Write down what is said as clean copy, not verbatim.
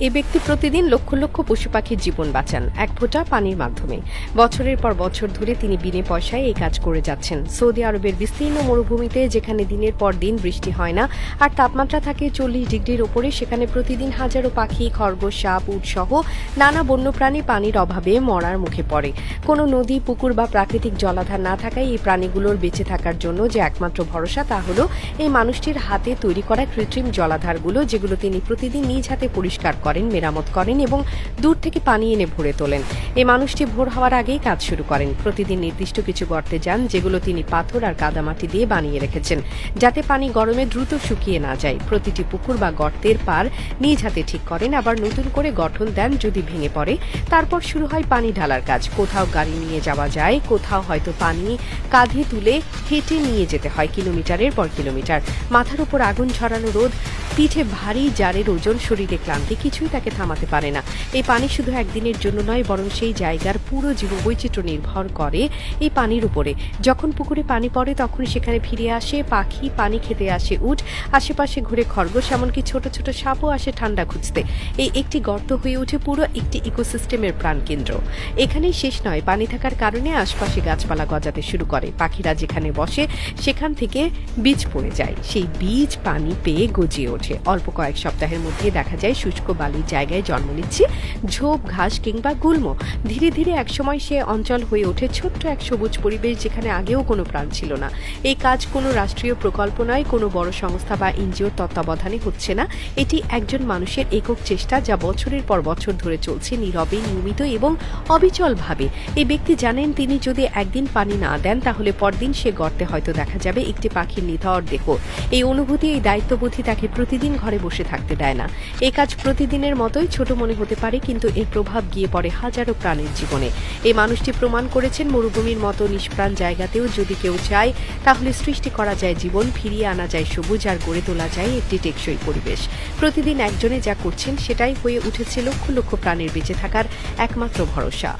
এ ব্যক্তি প্রতিদিন লক্ষ লক্ষ পশু পাখির জীবন বাঁচান এক ফোঁটা পানির মাধ্যমে। বছরের পর বছর ধরে তিনি বিনে পয়সায় এই কাজ করে যাচ্ছেন। সৌদি আরবের বিস্তীর্ণ মরুভূমিতে যেখানে দিনের পর দিন বৃষ্টি হয় না আর তাপমাত্রা থাকে 40 ডিগ্রির ওপরে, সেখানে প্রতিদিন হাজারো পাখি, খরগোশ, সাপ, উট সহ নানা বন্যপ্রাণী পানির অভাবে মরার মুখে পড়ে। কোনো নদী, পুকুর বা প্রাকৃতিক জলাধার না থাকায় এই প্রাণীগুলোর বেঁচে থাকার জন্য যে একমাত্র ভরসা তা হলো এই মানুষটির হাতে তৈরি করা কৃত্রিম জলাধারগুলো, যেগুলো তিনি প্রতিদিন নিজ হাতে পরিষ্কার করেন, মেরামত করেন এবং দূর থেকে পানি এনে ভরে তোলেন। এই মানুষটি ভোর হওয়ার আগেই কাজ শুরু করেন। প্রতিদিন নির্দিষ্ট কিছু গর্তে যান, যেগুলো তিনি পাথর আর কাদামাটি দিয়ে বানিয়ে রেখেছেন, যাতে পানি গরমে দ্রুত শুকিয়ে না যায়। প্রতিটি পুকুর বা গর্তের পার নিজ হাতে ঠিক করেন, আবার নতুন করে গঠন দেন যদি ভেঙে পড়ে। তারপর শুরু হয় পানি ঢালার কাজ। কোথাও গাড়ি নিয়ে যাওয়া যায়, কোথাও হয়তো পানি কাঁধে তুলে হেঁটে নিয়ে যেতে হয় কিলোমিটারের পর কিলোমিটার। মাথার উপর আগুন ঝরানো রোদ, পিঠে ভারী জারের ওজন, শরীরে ক্লান্তি, কিছুই তাকে থামাতে পারে না। এই পানি শুধু একদিনের জন্য নয়, বরং সেই জায়গার পুরো জীববৈচিত্র্য নির্ভর করে এই পানির উপরে। যখন পুকুরে পানি পড়ে তখন সেখানে ফিরে আসে পাখি, পানি খেতে আসে উট, আশেপাশে ঘুরে খরগোশ, এমনকি ছোট ছোট সাপও আসে ঠান্ডা খুঁজতে। এই একটি গর্ত হয়ে ওঠে পুরো একটি ইকোসিস্টেমের প্রাণকেন্দ্র। এখানেই শেষ নয়, পানি থাকার কারণে আশপাশে গাছপালা গজাতে শুরু করে। পাখিরা যেখানে বসে সেখান থেকে বীজ পড়ে যায়, সেই বীজ পানি পেয়ে গজিয়ে ওঠে। অল্প কয়েক সপ্তাহের মধ্যে দেখা যায় শুষ্ক বালির জায়গায় জন্ম নিচ্ছে ঝোপ, ঘাস কিংবা গুল্ম। ধীরে ধীরে একসময় সে অঞ্চল হয়ে ওঠে ছোট্ট এক সবুজ পরিবেশ, যেখানে আগেও কোনো প্রাণ ছিল না। এই কাজ কোনো রাষ্ট্রীয় প্রকল্প নয়, কোনো বড় সংস্থা বা এনজিওর তত্ত্বাবধানে হচ্ছে না। এটি একজন মানুষের একক চেষ্টা, যা বছরের পর বছর ধরে চলছে নীরবে, নিয়মিত এবং অবিচলভাবে। এই ব্যক্তি জানেন, তিনি যদি একদিন পানি না দেন তাহলে পরদিন সে গর্তে হয়তো দেখা যাবে একটি পাখির নিথর দেহ। এই অনুভূতি, এই দায়িত্ববোধই তাকে প্রতিদিন ঘরে বসে থাকতে দেয় না। এই কাজ প্রতিদিনের মতোই ছোট মনে হতে পারে, কিন্তু এর প্রভাব গিয়ে পড়ে হাজারো প্রাণের জীবনে। এই মানুষটি প্রমাণ করেছেন, মরুভূমির মতো নিষ্প্রাণ জায়গাতেও যদি কেউ চায় তাহলে সৃষ্টি করা যায় জীবন, ফিরিয়ে আনা যায় সবুজ, আর গড়ে তোলা যায় একটি টেকসই পরিবেশ। প্রতিদিন একজনে যা করছেন সেটাই হয়ে উঠেছে লক্ষ লক্ষ প্রাণের বেঁচে থাকার একমাত্র ভরসা।